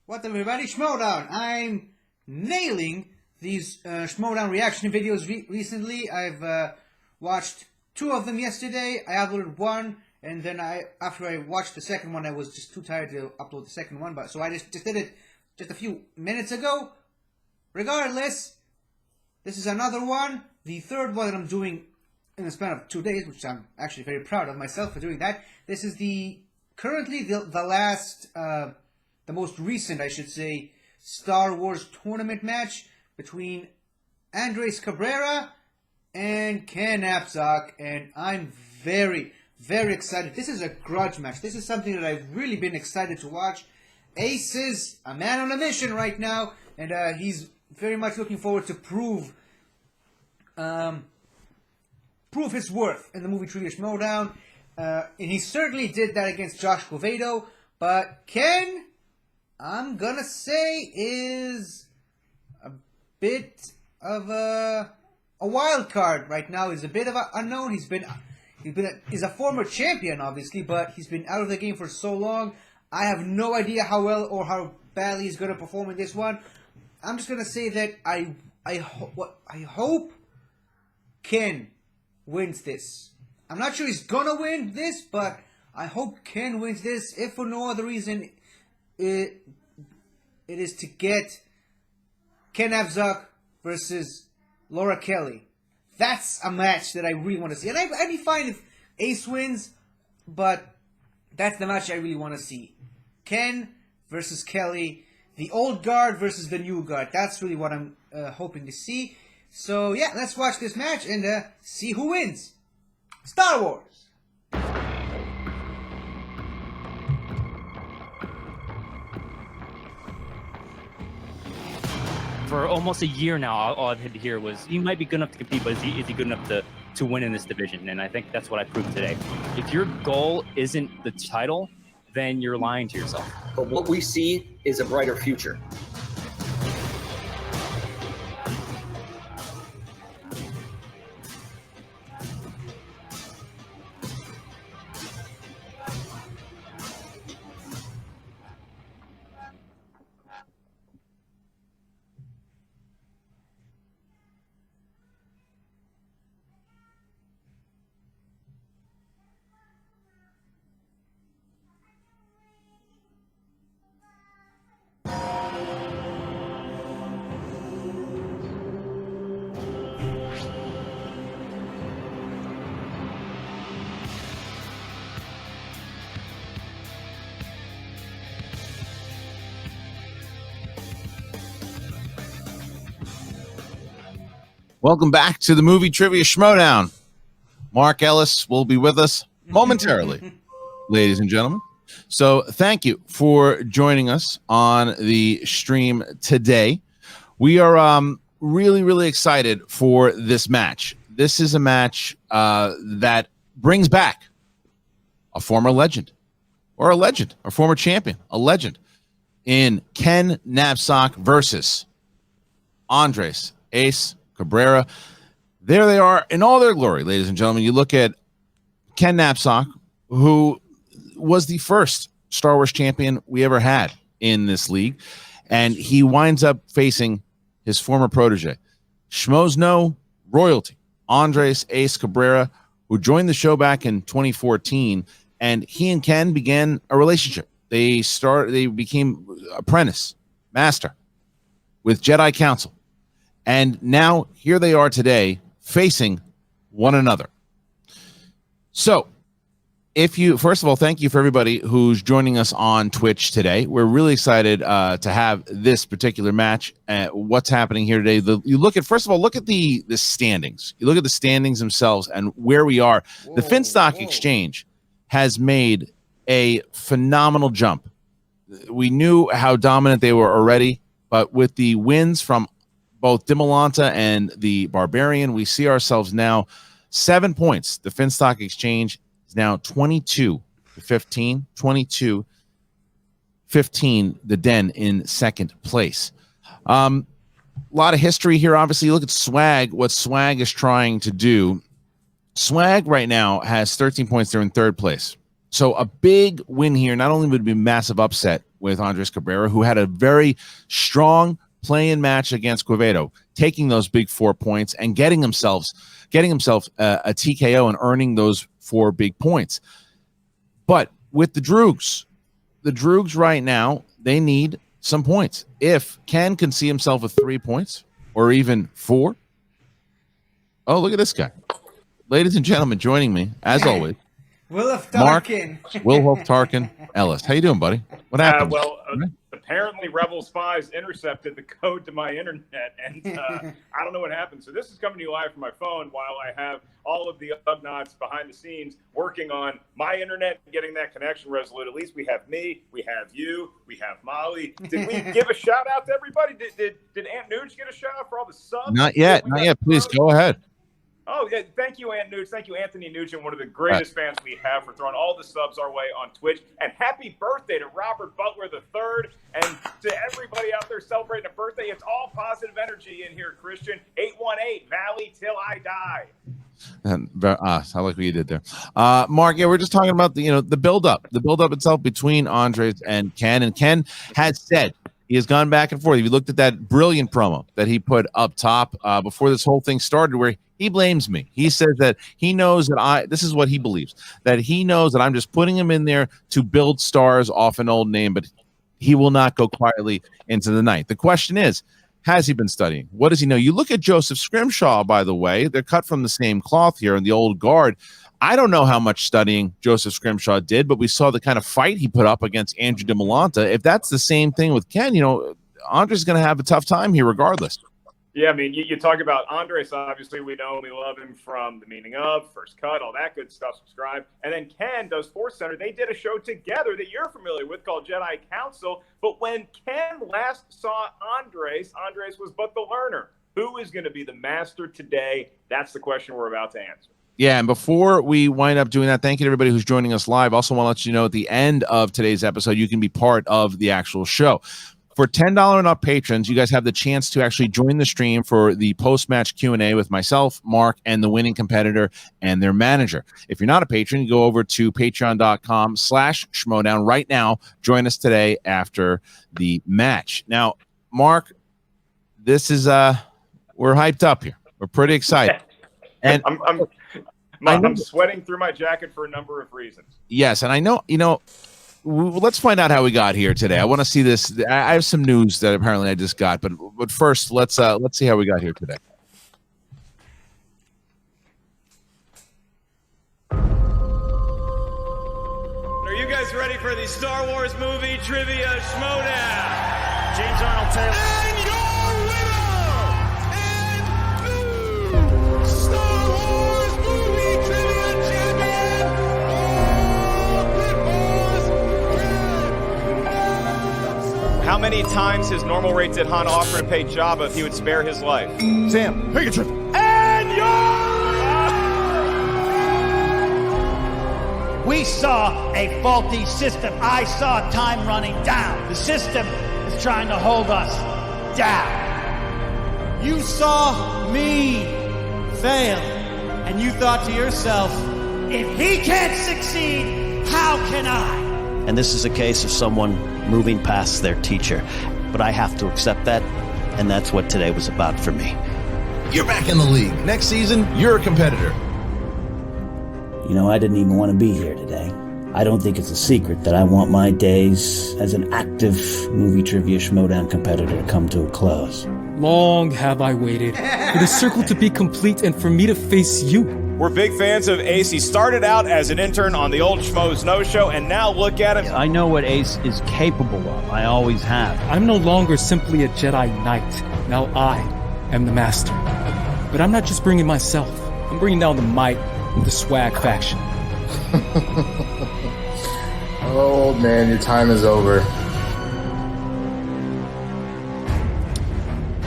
What's up, everybody? Schmoedown. I'm nailing these Schmoedown reaction videos recently. I've watched 2 of them yesterday. I uploaded 1, and then after I watched the second one, I was just too tired to upload the second one. So I just did it just a few minutes ago. Regardless, this is another one. The third one that I'm doing in the span of 2 days, which I'm actually very proud of myself for doing that. This is currently the last, the most recent, I should say, Star Wars tournament match between Andres Cabrerea and Ken Napzok, and I'm very, very excited. This is a grudge match. This is something that I've really been excited to watch. Ace is a man on a mission right now, and he's very much looking forward to prove his worth in the movie Trivia Schmoedown. And he certainly did that against Josh Covedo, but Ken, I'm gonna say, is a bit of a wild card right now. He's a bit of an unknown. He's a former champion, obviously, but he's been out of the game for so long. I have no idea how well or how badly he's gonna perform in this one. I'm just gonna say that I hope Ken wins this. I'm not sure he's gonna win this, but I hope Ken wins this. If for no other reason, it is to get Ken Napzok versus Laura Kelly. That's a match that I really want to see. And I'd be fine if Ace wins, but that's the match I really want to see. Ken versus Kelly. The old guard versus the new guard. That's really what I'm hoping to see. So yeah, let's watch this match and see who wins. Star Wars! For almost a year now, all I've had to hear was, he might be good enough to compete, but is he good enough to win in this division? And I think that's what I proved today. If your goal isn't the title, then you're lying to yourself. But what we see is a brighter future. Welcome back to the movie Trivia Schmoedown. Mark Ellis will be with us momentarily, ladies and gentlemen. So thank you for joining us on the stream today. We are really, really excited for this match. This is a match that brings back a former legend, or a former champion, a legend, in Ken Napzok versus Andres Ace Cabrerea. There they are in all their glory, ladies and gentlemen. You look at Ken Napzok, who was the first Star Wars champion we ever had in this league, and he winds up facing his former protege, Schmoes No royalty, Andres Ace Cabrerea, who joined the show back in 2014, and he and Ken began a relationship. They became apprentice, master, with Jedi Council. And now here they are today facing one another. So first of all, thank you for everybody who's joining us on Twitch today. We're really excited to have this particular match. What's happening here today? First of all, look at the standings. You look at the standings themselves and where we are. The Finstock Exchange has made a phenomenal jump. We knew how dominant they were already, but with the wins from both Dimolanta and the Barbarian, we see ourselves now 7 points. The Finstock Exchange is now 22-15, 22-15, the Den in second place. A lot of history here, obviously. Look at Swag, what Swag is trying to do. Swag right now has 13 points. They're in third place. So a big win here. Not only would it be a massive upset with Andres Cabrerea, who had a very strong play-in match against Quevedo, taking those big 4 points and getting himself a TKO and earning those 4 big points. But with the Droogs right now, they need some points. If Ken can see himself with 3 points or even 4. Oh, look at this guy. Ladies and gentlemen, joining me, as always, Wilhoff Tarkin. Wilhoff Tarkin Ellis. How you doing, buddy? What happened? Apparently rebel spies intercepted the code to my internet, and I don't know what happened. So this is coming to you live from my phone while I have all of the Ugnots behind the scenes working on my internet and getting that connection resolute. At least we have me, we have you, we have Molly. Did we give a shout out to everybody? Did Aunt Nuge get a shout out for all the subs? Not yet. Please go ahead. Oh, yeah. Thank you, Aunt Nuge. Thank you, Anthony Nugent, one of the greatest fans we have, for throwing all the subs our way on Twitch. And happy birthday to Robert Butler III, and to everybody out there celebrating a birthday. It's all positive energy in here, Christian. 818 Valley till I die. And I like what you did there, Mark. Yeah, we're just talking about the build up itself between Andres and Ken. And Ken has said he has gone back and forth. If you looked at that brilliant promo that he put up top before this whole thing started, where he blames me. He says that he knows that this is what he believes, that he knows that I'm just putting him in there to build stars off an old name, but he will not go quietly into the night. The question is, has he been studying? What does he know? You look at Joseph Scrimshaw, by the way, they're cut from the same cloth here in the old guard. I don't know how much studying Joseph Scrimshaw did, but we saw the kind of fight he put up against Andrew DeMolanta. If that's the same thing with Ken, Andre's going to have a tough time here regardless. Yeah, I mean, you talk about Andres, obviously we know and we love him from The Meaning of, First Cut, all that good stuff, subscribe. And then Ken does Force Center. They did a show together that you're familiar with called Jedi Council. But when Ken last saw Andres was but the learner. Who is going to be the master today? That's the question we're about to answer. Yeah, and before we wind up doing that, thank you to everybody who's joining us live. Also want to let you know at the end of today's episode, you can be part of the actual show. For $10 and up patrons, you guys have the chance to actually join the stream for the post-match Q&A with myself, Mark, and the winning competitor and their manager. If you're not a patron, you go over to patreon.com/Schmoedown right now. Join us today after the match. Now, Mark, this is we're hyped up here. We're pretty excited. And I'm sweating through my jacket for a number of reasons. Yes, and I know, let's find out how we got here today. I want to see this. I have some news that apparently I just got, but first, let's see how we got here today. Are you guys ready for the Star Wars movie trivia Schmoedown? James Arnold Taylor. And your winner and new Star Wars movie trivia champion, how many times his normal rate did Han offer to pay Jabba if he would spare his life? Sam, take a trip. And We saw a faulty system. I saw time running down. The system is trying to hold us down. You saw me fail, and you thought to yourself, if he can't succeed, how can I? And this is a case of someone moving past their teacher. But I have to accept that, and that's what today was about for me. You're back in the league. Next season, you're a competitor. I didn't even want to be here today. I don't think it's a secret that I want my days as an active movie trivia Schmoedown competitor to come to a close. Long have I waited for the circle to be complete and for me to face you. we're big fans of Ace. He started out as an intern on the old Schmo's No Show, and now look at him. I know what Ace is capable of. I always have. I'm no longer simply a Jedi Knight. Now I am the Master. But I'm not just bringing myself. I'm bringing down the might of the Swag faction. Oh, old man, your time is over.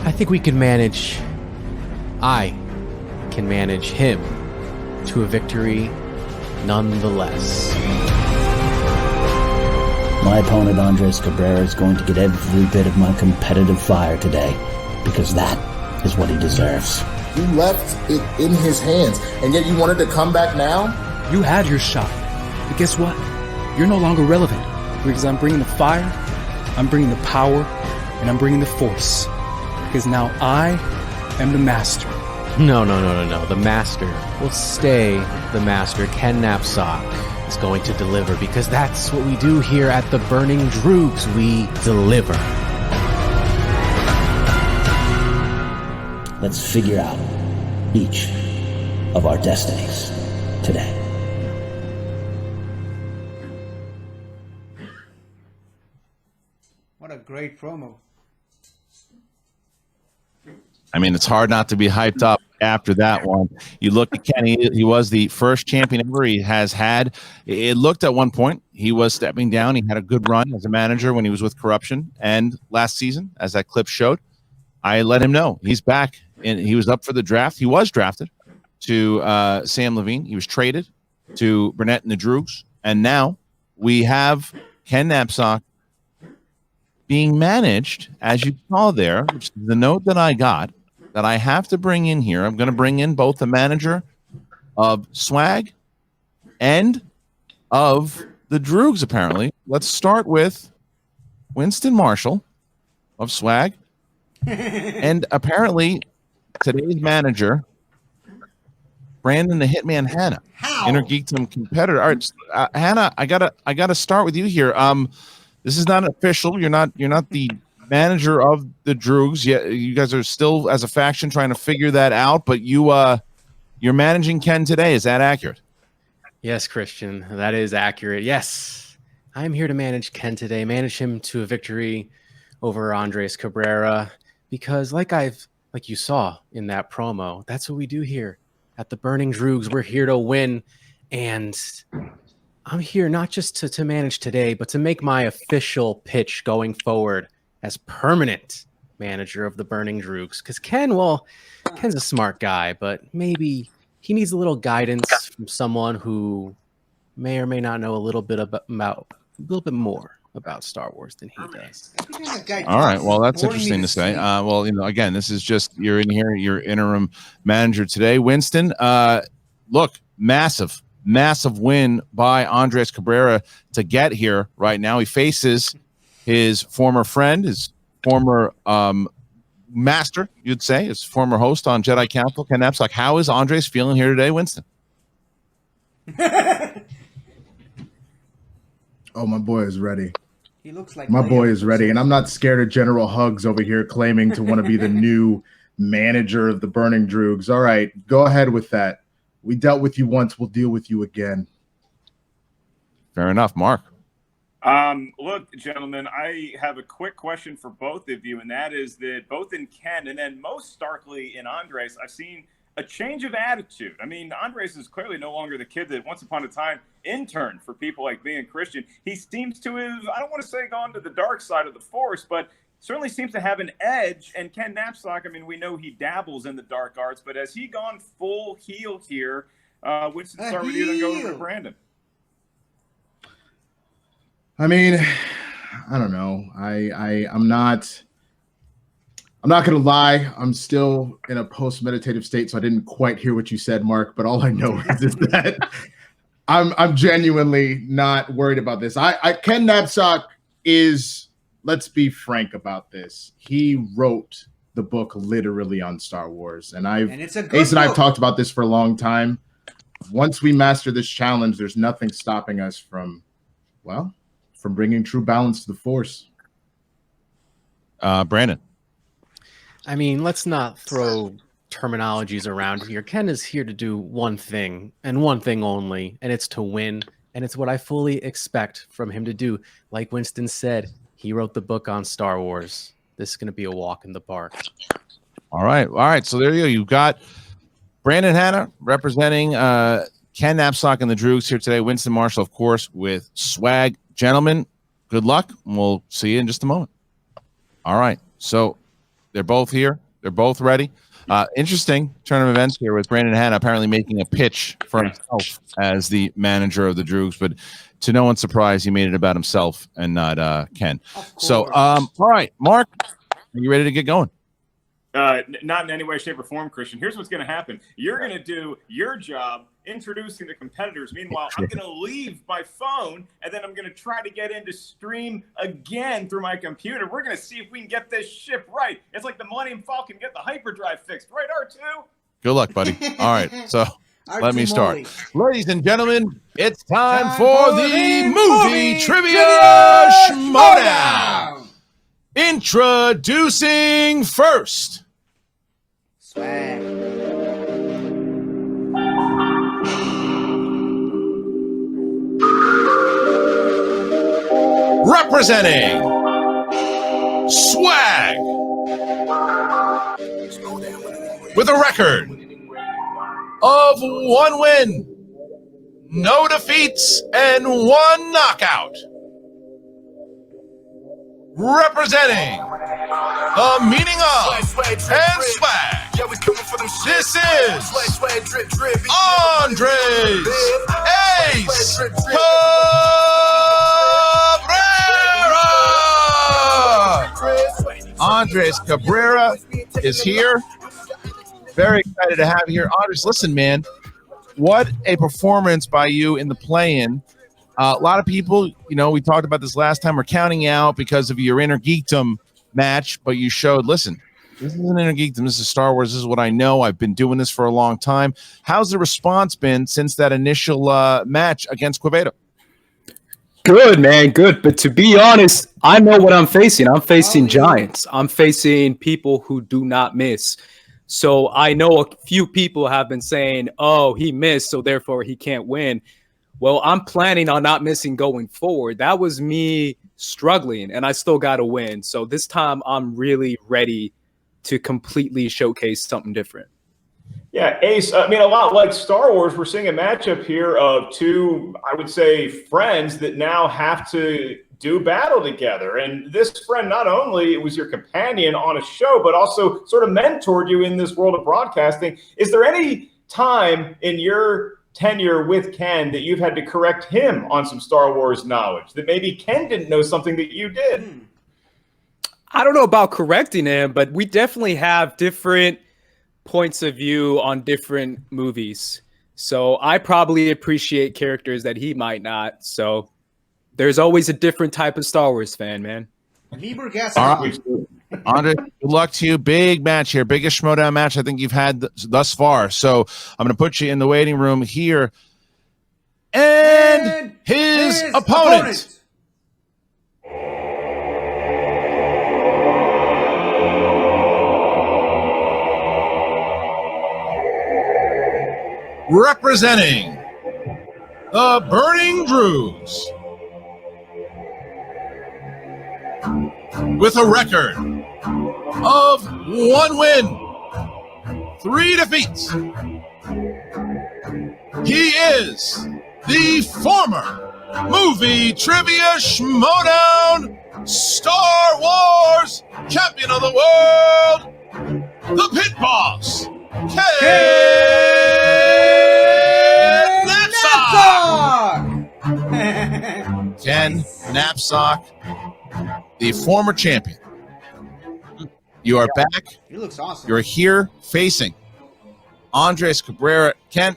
I think we can manage. I can manage him to a victory nonetheless. My opponent, Andres Cabrerea, is going to get every bit of my competitive fire today, because that is what he deserves. You left it in his hands, and yet you wanted to come back now? You had your shot. But guess what? You're no longer relevant, because I'm bringing the fire I'm bringing the power and I'm bringing the force. Because now I am the master. No. The master will stay the master. Ken Napzok is going to deliver, because that's what we do here at the Burning Droogs. We deliver. Let's figure out each of our destinies today. What a great promo. I mean, it's hard not to be hyped up after that one. You look at Kenny, he was the first champion ever he has had. It looked at one point he was stepping down. He had a good run as a manager when he was with Corruption. And last season, as that clip showed, I let him know he's back. And he was up for the draft. He was drafted to Sam Levine. He was traded to Burnett and the Droogs. And now we have Ken Napzok being managed, as you saw there, which is the note that I got, that I have to bring in here. I'm going to bring in both the manager of Swag and of the Droogs, apparently. Let's start with Winston Marshall of Swag. And apparently today's manager, Brandon the Hitman Hannah, Inner Geekdom competitor. All right, Hannah, I gotta start with you here. This is not official. You're not the manager of the Droogs yet. You guys are still, as a faction, trying to figure that out. But you're managing Ken today. Is that accurate? Yes, Christian, that is accurate. Yes, I'm here to manage Ken today. Manage him to a victory over Andres Cabrerea, because like you saw in that promo, that's what we do here at the Burning Droogs. We're here to win, and I'm here not just to manage today, but to make my official pitch going forward as permanent manager of the Burning Droogs. Because Ken's a smart guy, but maybe he needs a little guidance from someone who may or may not know a little bit more about Star Wars than he does. All right. Well, that's interesting to say. Well, again, this is just, you're in here, you're interim manager today. Winston, look, massive win by Andres Cabrerea to get here right now. He faces his former friend, his former master, you'd say, his former host on Jedi Council, Ken Napzok. How is Andres feeling here today, Winston? Oh, my boy is ready. He looks like my boy is ready, and I'm not scared of General Hugs over here claiming to want to be the new manager of the Burning Droogs. All right, go ahead with that. We dealt with you once, we'll deal with you again. Fair enough, Mark. Look, gentlemen, I have a quick question for both of you, and that is that both in Ken and then most starkly in Andres, I've seen a change of attitude. I mean, Andres is clearly no longer the kid that once upon a time interned for people like me and Christian. He seems to have, I don't want to say gone to the dark side of the Force, but certainly seems to have an edge. And Ken Napzok, I mean, we know he dabbles in the dark arts, but has he gone full heel here? Winston, start with you, then go over to Brandon. I mean, I don't know. I'm not going to lie. I'm still in a post-meditative state, so I didn't quite hear what you said, Mark. But all I know is that I'm genuinely not worried about this. Ken Napzok is, let's be frank about this. He wrote the book literally on Star Wars, and Ace and I've talked about this for a long time. Once we master this challenge, there's nothing stopping us from bringing true balance to the Force. Brandon. I mean, let's not throw terminologies around here. Ken is here to do one thing and one thing only, and it's to win. And it's what I fully expect from him to do. Like Winston said, he wrote the book on Star Wars. This is going to be a walk in the park. All right. So there you go. You've got Brandon Hannah representing Ken Napzok and the Droogs here today. Winston Marshall, of course, with Swag. Gentlemen, good luck. We'll see you in just a moment. All right. So they're both here. They're both ready. Interesting turn of events here with Brandon Hannah apparently making a pitch for himself as the manager of the Droogs, but to no one's surprise, he made it about himself and not Ken. So, all right, Mark, are you ready to get going? Not in any way, shape, or form, Christian. Here's what's going to happen. You're going to do your job introducing the competitors. Meanwhile, I'm going to leave my phone, and then I'm going to try to get into stream again through my computer. We're going to see if we can get this ship right. It's like the Millennium Falcon, get the hyperdrive fixed. Right, R2? Good luck, buddy. All right, so let me start. Molly. Ladies and gentlemen, it's time for the movie trivia Schmoedown. Introducing first. Swag. Representing Swag with a record of 1 win, no defeats, and 1 knockout. Representing the meaning of and swag. This is Andres Ace Cabrerea. Andres Cabrerea is here. Very excited to have you here. Andres, listen, man, what a performance by you in the play-in. A lot of people, you know, we talked about this last time, are counting out because of your Inner Geekdom match, but you showed, listen, this isn't Inner Geekdom, this is Star Wars, this is what I know. I've been doing this for a long time. How's the response been since that initial match against Quevedo? Good, man, good. But to be honest, I know what I'm facing. I'm facing giants. I'm facing people who do not miss. So I know a few people have been saying, oh, he missed, so therefore he can't win. Well, I'm planning on not missing going forward. That was me struggling, and I still got to win. So this time I'm really ready to completely showcase something different. Yeah, Ace, I mean, a lot like Star Wars, we're seeing a matchup here of two, I would say, friends that now have to do battle together. And this friend not only was your companion on a show, but also sort of mentored you in this world of broadcasting. Is there any time in your tenure with Ken that you've had to correct him on some Star Wars knowledge, that maybe Ken didn't know something that you did? I don't know about correcting him, but we definitely have different points of view on different movies. So I probably appreciate characters that he might not. So there's always a different type of Star Wars fan, man. Lieber Gaston. All right. Andre, good luck to you. Big match here. Biggest Schmoedown match I think you've had thus far. So I'm going to put you in the waiting room here. And his opponent. Representing the Burning Drews with a record of 1 win, 3 defeats. He is the former movie trivia Schmoedown Star Wars champion of the world, the Pit Boss, Ken Napzok, the former champion. You are back. He looks awesome. You're here facing Andres Cabrerea. Ken,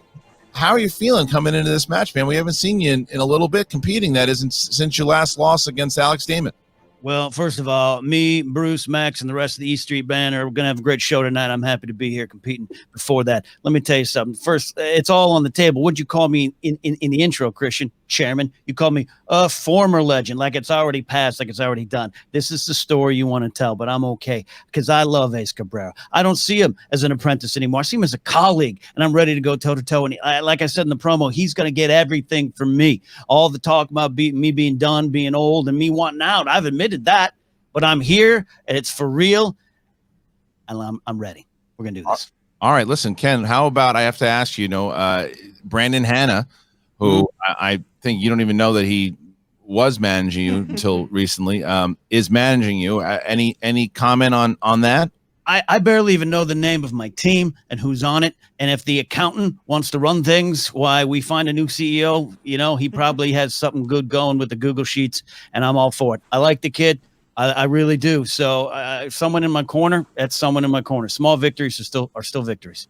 how are you feeling coming into this match, man? We haven't seen you in a little bit competing. That isn't since your last loss against Alex Damon. Well, first of all, me, Bruce, Max, and the rest of the E Street Band are going to have a great show tonight. I'm happy to be here competing. Before that, let me tell you something. First, it's all on the table. What'd you call me in the intro, Christian? Chairman? You called me a former legend, like it's already passed, like it's already done. This is the story you want to tell, but I'm okay because I love Ace Cabrerea. I don't see him as an apprentice anymore. I see him as a colleague, and I'm ready to go toe-to-toe. And like I said in the promo, he's going to get everything from me. All the talk about me being done, being old, and me wanting out. I've admitted that. But I'm here, and it's for real, and I'm ready. We're going to do this. All right, listen, Ken, how about I have to ask you, Brandon Hanna, who I think you don't even know that he was managing you until recently, is managing you. Any comment on that? I barely even know the name of my team and who's on it. And if the accountant wants to run things, why we find a new CEO, he probably has something good going with the Google Sheets, and I'm all for it. I like the kid. I really do. So someone in my corner, that's someone in my corner. Small victories are still victories.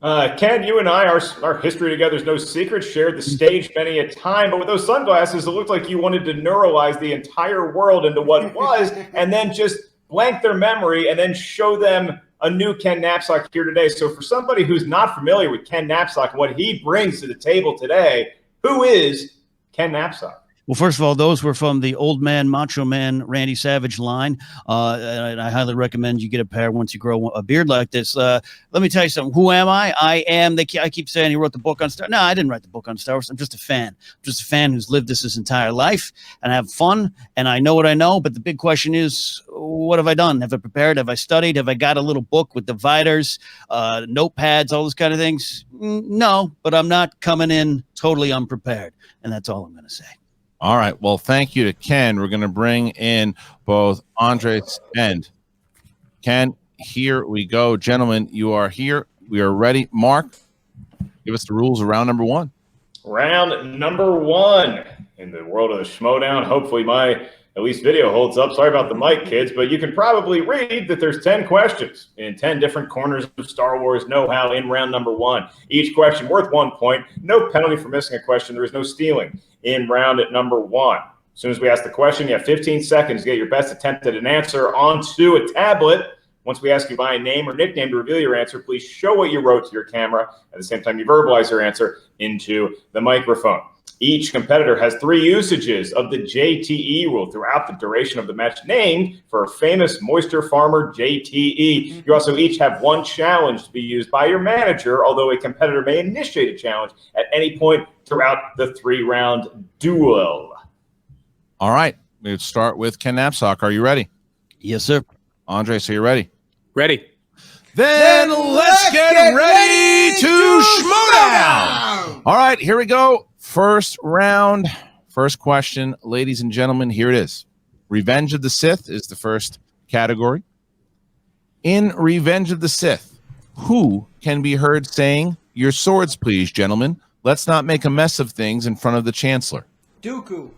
Ken, you and I, our history together is no secret, shared the stage many a time, but with those sunglasses, it looked like you wanted to neuralize the entire world into what was, and then just blank their memory and then show them a new Ken Napzok here today. So for somebody who's not familiar with Ken Napzok and what he brings to the table today, who is Ken Napzok? Well, first of all, those were from the Old Man, Macho Man, Randy Savage line. And I highly recommend you get a pair once you grow a beard like this. Let me tell you something. Who am I? I keep saying he wrote the book on Star Wars. No, I didn't write the book on Star Wars. I'm just a fan. I'm just a fan who's lived this his entire life and have fun. And I know what I know. But the big question is, what have I done? Have I prepared? Have I studied? Have I got a little book with dividers, notepads, all those kind of things? No, but I'm not coming in totally unprepared. And that's all I'm going to say. All right. Well, thank you to Ken. We're going to bring in both Andres and Ken. Here we go. Gentlemen, you are here. We are ready. Mark, give us the rules of round number one. Round number one in the world of the Schmoedown. Hopefully my at least video holds up. Sorry about the mic, kids, but you can probably read that there's 10 questions in 10 different corners of Star Wars know-how in round number one. Each question worth 1 point. No penalty for missing a question. There is no stealing in round at number one. As soon as we ask the question, you have 15 seconds to get your best attempt at an answer onto a tablet. Once we ask you by name or nickname to reveal your answer, please show what you wrote to your camera. At the same time, you verbalize your answer into the microphone. Each competitor has 3 usages of the JTE rule throughout the duration of the match, named for a famous moisture farmer, JTE. You also each have 1 challenge to be used by your manager, although a competitor may initiate a challenge at any point throughout the 3-round duel. All right. We'll start with Ken Napzok. Are you ready? Yes, sir. Andre, so you're ready? Ready. Then let's get ready to Schmoedown. All right, here we go. First round, first question, ladies and gentlemen, here it is. Revenge of the Sith is the first category. In Revenge of the Sith, who can be heard saying, "Your swords, please, gentlemen. Let's not make a mess of things in front of the Chancellor"? Dooku.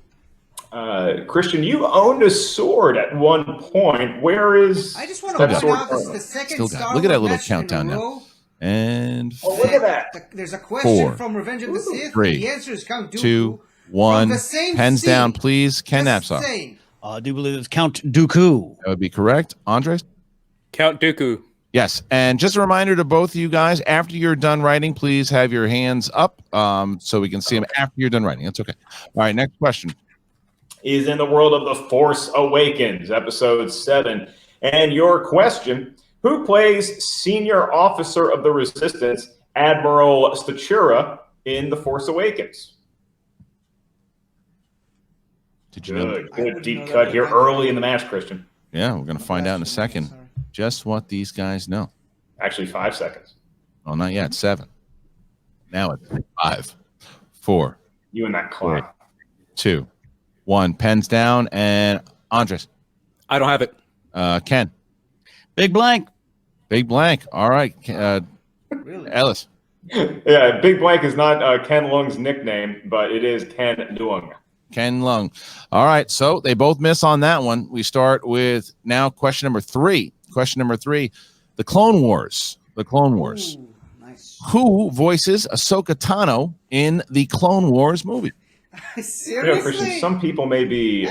Christian, you owned a sword at one point. Where is I just want to point out this is the second Star Look at that Wars little match countdown in a now. row. And look at that. There's a question 4, from Revenge of the Sith. 3, The answer is Count Dooku. 2, 1. From the same Pens scene. down, please. Ken Napzok. Same. I do believe it's Count Dooku. That would be correct. Andres? Count Dooku. Yes. And just a reminder to both of you guys, after you're done writing, please have your hands up so we can see them after you're done writing. That's okay. All right, next question. Is in the world of The Force Awakens, episode 7. And your question, who plays senior officer of the Resistance, Admiral Statura, in The Force Awakens? Did you know? Good deep cut here early in the match, Christian. Yeah, we're going to find out in a second just what these guys know. Actually, 5 seconds. Oh, not yet. 7. Now it's 5, 4. You and that clock. 2, 1. Pens down. And Andres. I don't have it. Ken. Big blank. Big blank. All right. Really? Ellis. Yeah, Big Blank is not Ken Lung's nickname, but it is Ken Lung. Ken Lung. All right. So they both miss on that one. We start with now question number 3. Question number 3. The Clone Wars. The Clone Wars. Ooh, nice. Who voices Ahsoka Tano in the Clone Wars movie? Seriously? Christian, some people may be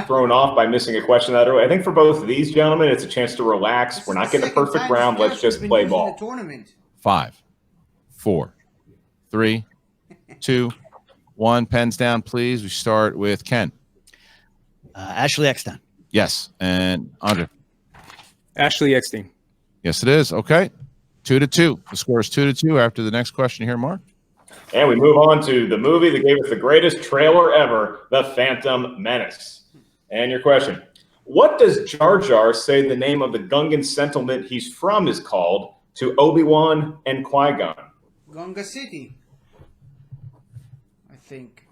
thrown off by missing a question that early. I think for both of these gentlemen, it's a chance to relax. We're not getting a perfect round. Let's just play ball. 5, 4, 3, 2, 1. Pens down, please. We start with Ken. Ashley Eckstein. Yes. And Andre. Ashley Eckstein. Yes, it is. Okay. 2-2. The score is 2-2 after the next question here, Mark. And we move on to the movie that gave us the greatest trailer ever, The Phantom Menace. And your question, what does Jar Jar say the name of the Gungan settlement he's from is called to Obi-Wan and Qui-Gon? Gunga City. I think.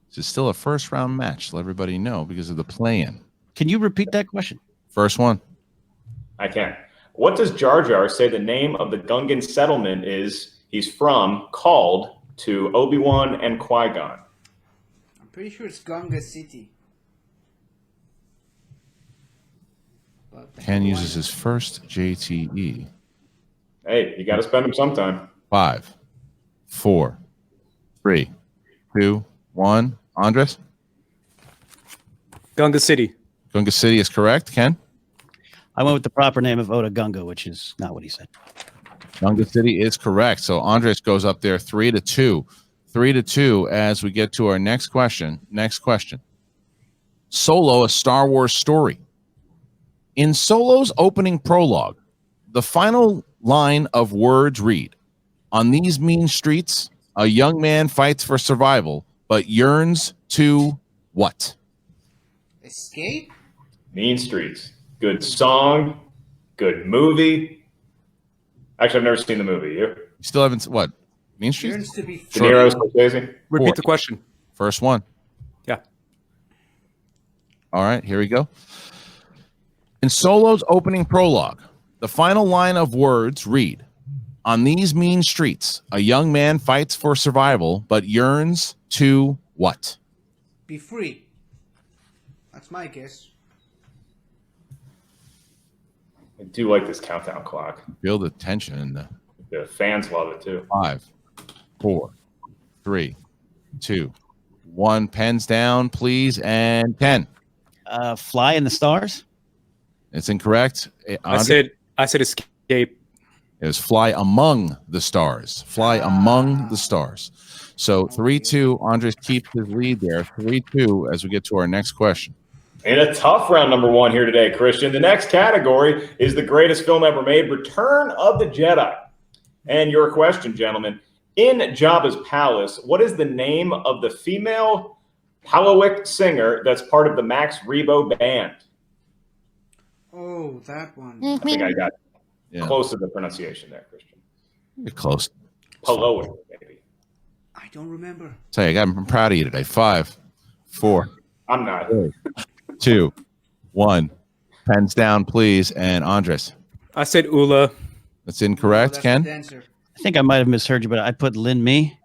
This is still a first-round match, let everybody know, because of the play-in. Can you repeat that question? First one. I can. What does Jar Jar say the name of the Gungan settlement is he's from called to Obi-Wan and Qui-Gon? I'm pretty sure it's Gunga City. Ken uses his first JTE. Hey, you got to spend them sometime. 5, 4, 3, 2, 1. Andres? Gunga City. Gunga City is correct. Ken? I went with the proper name of Oda Gunga, which is not what he said. Gunga City is correct. So Andres goes up there 3-2. 3-2 as we get to our next question. Next question. Solo, a Star Wars story. In Solo's opening prologue, the final line of words read, "On these mean streets, a young man fights for survival, but yearns to what?" Escape? Mean Streets. Good song. Good movie. Actually, I've never seen the movie. You? Still haven't, what? Mean Street? Yearns to be De Niro, Scorsese? Repeat the question. First one. Yeah. All right, here we go. In Solo's opening prologue, the final line of words read, "On these mean streets, a young man fights for survival, but yearns to what?" Be free. That's my guess. I do like this countdown clock. Feel the tension in the fans love it too. 5, 4, 3, 2, 1. Pens down, please, and 10. Fly in the Stars? It's incorrect. I said escape. It was Fly Among the Stars. Fly Among the Stars. So 3-2. Andres keeps his lead there. 3-2 as we get to our next question. In a tough round number one here today, Christian. The next category is the greatest film ever made, Return of the Jedi. And your question, gentlemen. In Jabba's palace, what is the name of the female Palawic singer that's part of the Max Rebo band? Oh, that one. I think I got close to the pronunciation there, Christian. You're close. Palawic, maybe. I don't remember. Tell you, I'm proud of you today. 5, 4. I'm not. 2, 1. Pens down, please. And Andres. I said Ula. That's incorrect. That's Ken? the answer. I think I might have misheard you, but I put Lin Me.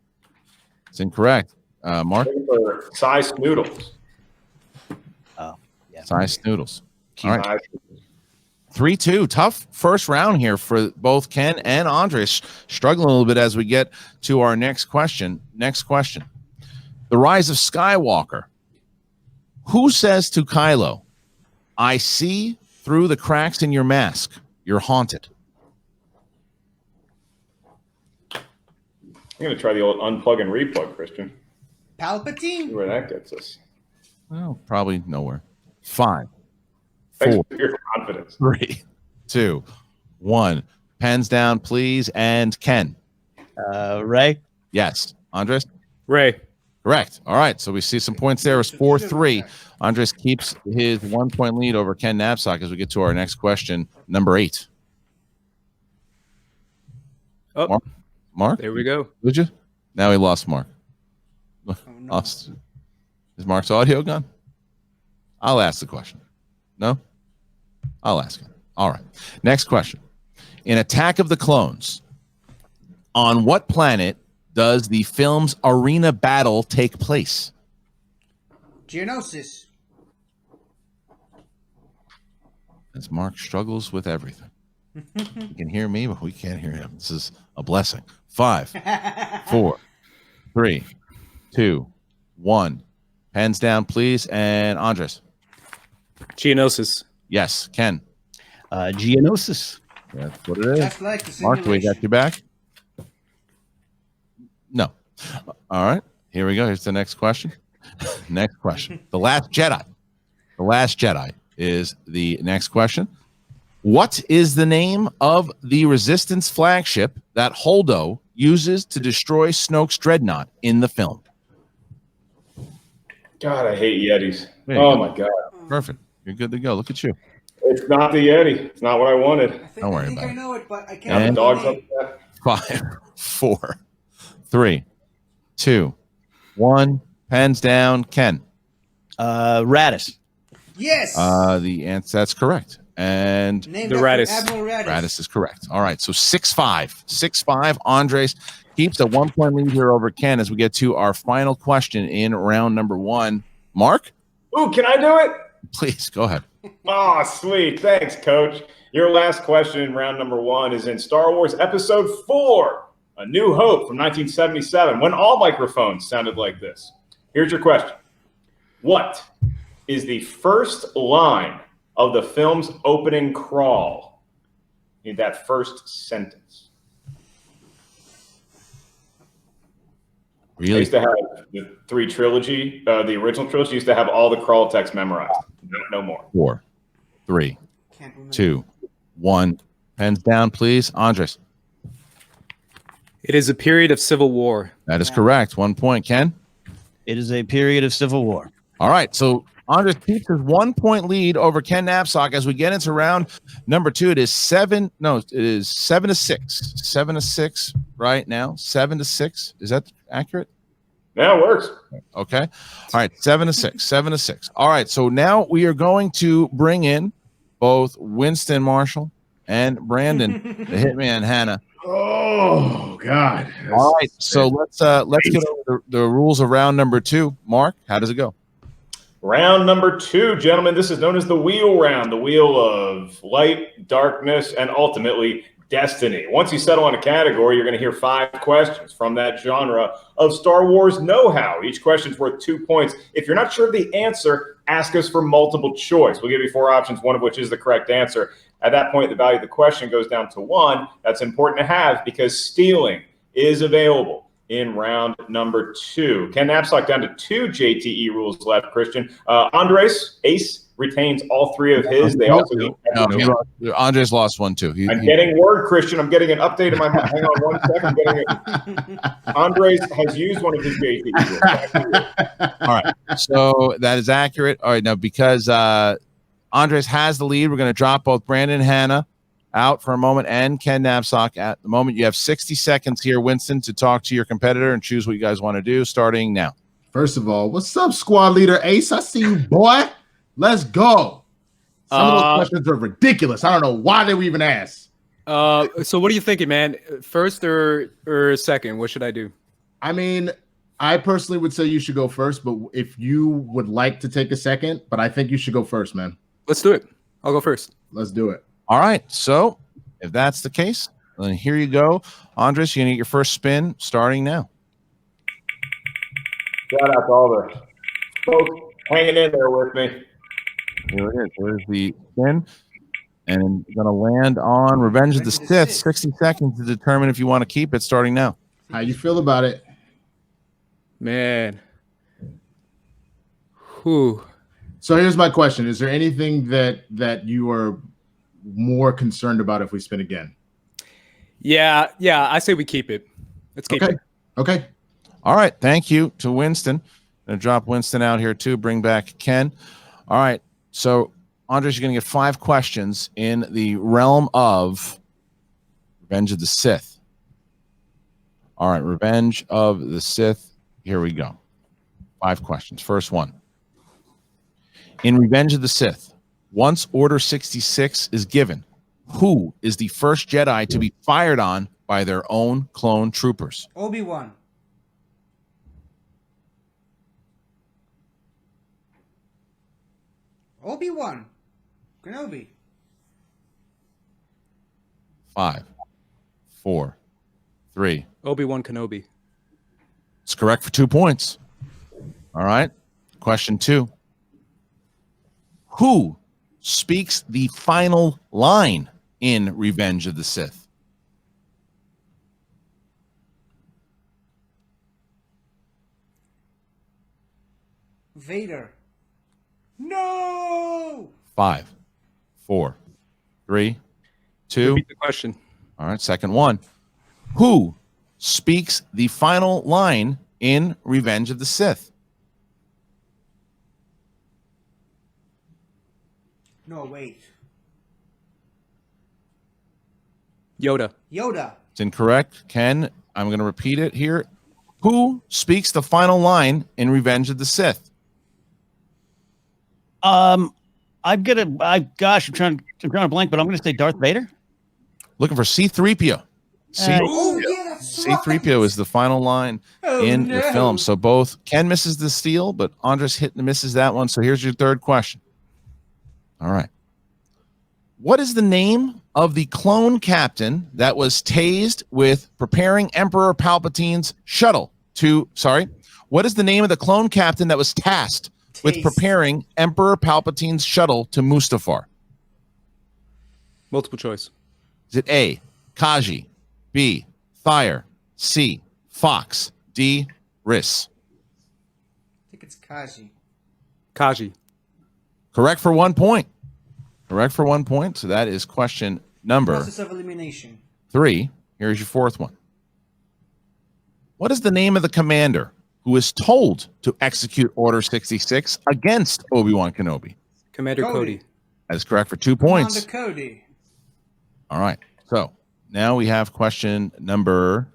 It's incorrect. Mark? For Size Noodles. Oh, yeah. Size Noodles. All right. 3-2. Tough first round here for both Ken and Andres. Struggling a little bit as we get to our next question. Next question. The Rise of Skywalker. Who says to Kylo, "I see through the cracks in your mask. You're haunted"? I'm going to try the old unplug and replug, Christian. Palpatine? See where that gets us. Well, probably nowhere. 5, Thanks 4, for your confidence. 3, 2, 1. Pens down, please. And Ken. Ray? Yes. Andres? Ray. Correct. All right. So we see some points there. It's 4-3. Andres keeps his 1-point lead over Ken Napzok as we get to our next question, number 8. Oh, Mark? there we go. Did you? Now we lost Mark. Lost. Is Mark's audio gone? I'll ask the question. No? I'll ask it. All right. Next question. In Attack of the Clones, on what planet does the film's arena battle take place? Geonosis. As Mark struggles with everything. You can hear me, but we can't hear him. This is a blessing. 5, 4, 3, 2, 1. Pens down, please. And Andres. Geonosis. Yes. Ken. Geonosis. That's what it is. That's like the Mark, do we simulation. got you back? No. All right. Here we go. Here's the next question. Next question. The Last Jedi. The Last Jedi is the next question. What is the name of the Resistance flagship that Holdo uses to destroy Snoke's dreadnought in the film? God, I hate Yetis. There you Oh, go. my God. Perfect. You're good to go. Look at you. It's not the Yeti. It's not what I wanted. Don't worry I think about I it. know it, but I Now can't. the dog's up there. 5, 4, 3, 2, 1. Pens down. Ken. Radis. Yes. The answer, that's correct. And Named the after Radis. Admiral Radis. Radis is correct. All right. So 6-5. 6-5. Andres keeps a 1-point lead here over Ken as we get to our final question in round number 1. Mark, Ooh, can I do it? please go ahead. Oh, sweet. Thanks, Coach. Your last question in round number 1 is in Star Wars Episode 4, A New Hope from 1977, when all microphones sounded like this. Here's your question. What is the first line of the film's opening crawl? Need that first sentence. Really? I used to have the 3 trilogy, the original trilogy used to have all the crawl text memorized. No more. 4, 3, 2, 1. Pens down, please. Andres. It is a period of civil war. That is correct. 1 point. Ken? It is a period of civil war. All right. So Andres keeps his 1 point lead over Ken Napzok. As we get into round number 2, it is 7 to 6. 7 to 6 right now. 7-6. Is that accurate? Yeah, it works. Okay. All right. 7-6. All right. So now we are going to bring in both Winston Marshall and Brandon, the hitman Hannah. Oh God. All right. So let's get over the rules of round number 2. Mark, how does it go? Round number 2, gentlemen. This is known as the wheel round, the wheel of light, darkness, and ultimately destiny. Once you settle on a category, you're going to hear 5 questions from that genre of Star Wars know-how. Each question is worth 2 points. If you're not sure of the answer, ask us for multiple choice. We'll give you 4 options, one of which is the correct answer. At that point, the value of the question goes down to 1. That's important to have because stealing is available in round number 2. Ken Napzok down to 2 JTE rules left, Christian. Andres, Ace, retains all 3 of his. They also Andres lost 1 too. I'm getting word, Christian. I'm getting an update in my mind. Hang on 1 second. I'm getting it. Andres has used one of his JTE. All right. So that is accurate. All right. Now, because Andres has the lead, we're going to drop both Brandon and Hannah out for a moment and Ken Napzok at the moment. You have 60 seconds here, Winston, to talk to your competitor and choose what you guys want to do starting now. First of all, what's up, squad leader Ace? I see you, boy. Let's go. Some of those questions are ridiculous. I don't know why they were even asked. So what are you thinking, man? First or second? What should I do? I mean, I personally would say you should go first, but if you would like to take a second, but I think you should go first, man. Let's do it. I'll go first. Let's do it. All right. So if that's the case, then here you go. Andres, you're going to get your first spin starting now. Shout out to all the folks hanging in there with me. Here it is. There's the spin. And going to land on Revenge of the Sith. 60 seconds to determine if you want to keep it starting now. How you feel about it? Man. Whew. So here's my question. Is there anything that you are more concerned about if we spin again? Yeah, I say we keep it. Let's keep it. Okay. All right. Thank you to Winston. Going to drop Winston out here too. Bring back Ken. All right. So, Andres, you're going to get 5 questions in the realm of Revenge of the Sith. All right. Revenge of the Sith. Here we go. 5 questions. First one. In Revenge of the Sith, once Order 66 is given, who is the first Jedi to be fired on by their own clone troopers? Obi-Wan. Obi-Wan. Kenobi. 5, 4, 3. Obi-Wan Kenobi. It's correct for 2 points. All right. Question 2. Who speaks the final line in Revenge of the Sith? Vader. No! 5, 4, 3, 2. Repeat the question. All right. Second one. Who speaks the final line in Revenge of the Sith? No, wait. Yoda. It's incorrect. Ken, I'm going to repeat it here. Who speaks the final line in Revenge of the Sith? I'm trying to blank, but I'm gonna say Darth Vader. Looking for C-3PO. C-3PO is the final line in the film. So both Ken misses the steal, but Andres misses that one. So here's your third question. All right. What is the name of the clone captain that was tased with preparing Emperor Palpatine's shuttle to, what is the name of the clone captain that was tasked with preparing Emperor Palpatine's shuttle to Mustafar? Multiple choice. Is it A, Kaji, B, Thyre, C, Fox, D, Riss? I think it's Kaji. Kaji. Correct for 1 point. Correct for 1 point. So that is question number Process of elimination. 3. Here's your fourth one. What is the name of the commander who is told to execute Order 66 against Obi-Wan Kenobi? Commander Cody. That is correct for 2 points. Commander Cody. All right. So now we have question number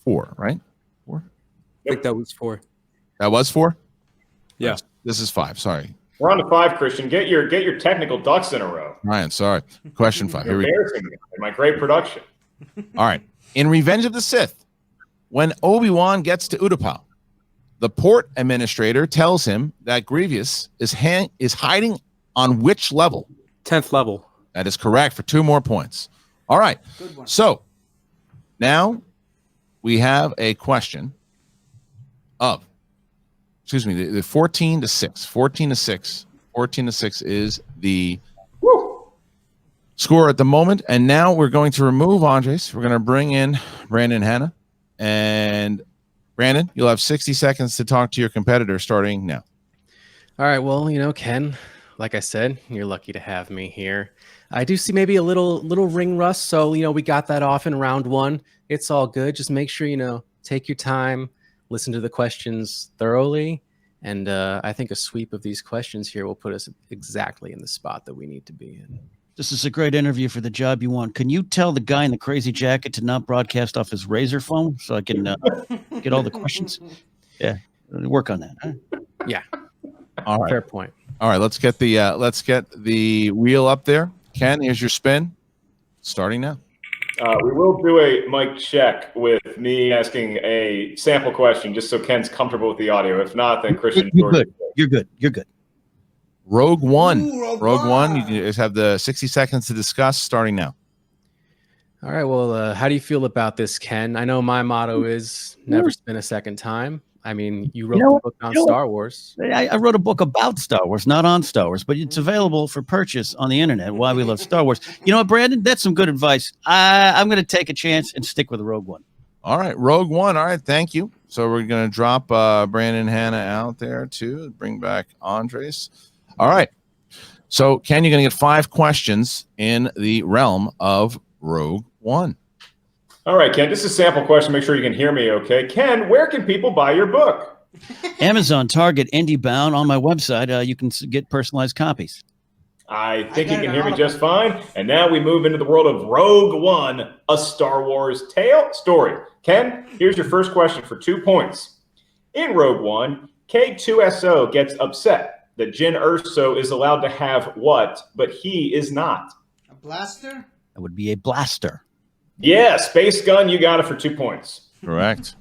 4, right? 4? I think that was 4. That was 4? Yeah. This is 5. Sorry. We're on to 5, Christian. Get your technical ducks in a row. Ryan, sorry. Question 5. Here we go. Embarrassing me in my great production. All right. In Revenge of the Sith, when Obi-Wan gets to Utapau, the port administrator tells him that Grievous is hiding on which level? 10th level. That is correct for 2 more points. All right. Good one. So now we have a question of, the 14 to 6. 14 to 6. 14 to 6 is the score at the moment. And now we're going to remove Andres. We're going to bring in Brandon and Hannah. And Brandon, you'll have 60 seconds to talk to your competitor starting now. All right. Well, Ken, like I said, you're lucky to have me here. I do see maybe a little ring rust. So, we got that off in round 1. It's all good. Just make sure, take your time, listen to the questions thoroughly. And I think a sweep of these questions here will put us exactly in the spot that we need to be in. This is a great interview for the job you want. Can you tell the guy in the crazy jacket to not broadcast off his Razor phone so I can get all the questions? Yeah, work on that. Huh? Yeah. All right. Fair point. All right, let's get the wheel up there. Ken, here's your spin. Starting now. We will do a mic check with me asking a sample question just so Ken's comfortable with the audio. If not, then Christian. You're good. You're good. Rogue One. Ooh, Rogue One. You just have the 60 seconds to discuss starting now. All right. Well, how do you feel about this, Ken? I know my motto is never spin a second time. I mean, you wrote the book on Star Wars. I wrote a book about Star Wars, not on Star Wars, but it's available for purchase on the internet. Why we love Star Wars. You know what, Brandon? That's some good advice. I'm going to take a chance and stick with Rogue One. All right, Rogue One. All right, thank you. So we're going to drop Brandon and Hannah out there too. Bring back Andres. All right. So, Ken, you're going to get 5 questions in the realm of Rogue One. All right, Ken, this is a sample question. Make sure you can hear me okay. Ken, where can people buy your book? Amazon, Target, IndieBound. On my website, you can get personalized copies. I think you can hear me just fine. And now we move into the world of Rogue One, a Star Wars story. Ken, here's your first question for 2 points. In Rogue One, K2SO gets upset that Jyn Erso is allowed to have what, but he is not? A blaster? That would be a blaster. Yeah, space gun. You got it for 2 points. Correct.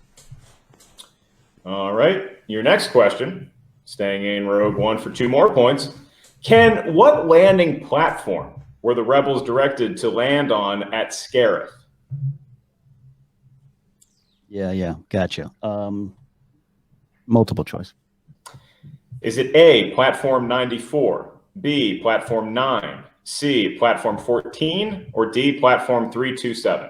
All right. Your next question, staying in Rogue One for 2 more points. Ken, what landing platform were the rebels directed to land on at Scarif? Yeah. Gotcha. Multiple choice. Is it A, platform 94, B, platform 9, C, platform 14, or D, platform 327?